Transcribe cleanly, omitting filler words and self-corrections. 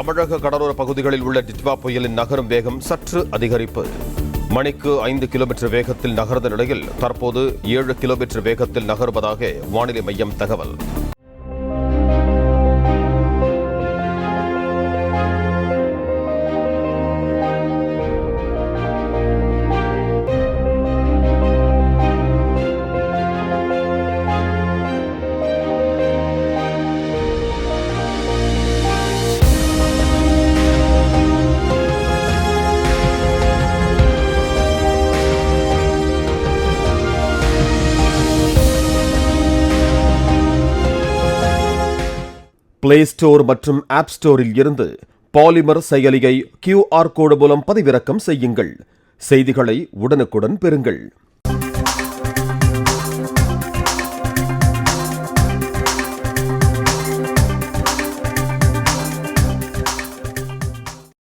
தமிழக கடலோர பகுதிகளில் உள்ள டிட்வா புயலின் நகரும் வேகம் சற்று அதிகரிப்பு. மணிக்கு 5 கிலோமீட்டர் வேகத்தில் நகர்ந்த நிலையில் தற்போது 7 கிலோமீட்டர் வேகத்தில் நகர்வதாக வானிலை மையம் தகவல். பிளே ஸ்டோர் மற்றும் ஆப் ஸ்டோரில் இருந்து பாலிமர் செயலியை QR கோடு மூலம் பதிவிறக்கம் செய்யுங்கள். செய்திகளை உடனுக்குடன் பெறுங்கள்.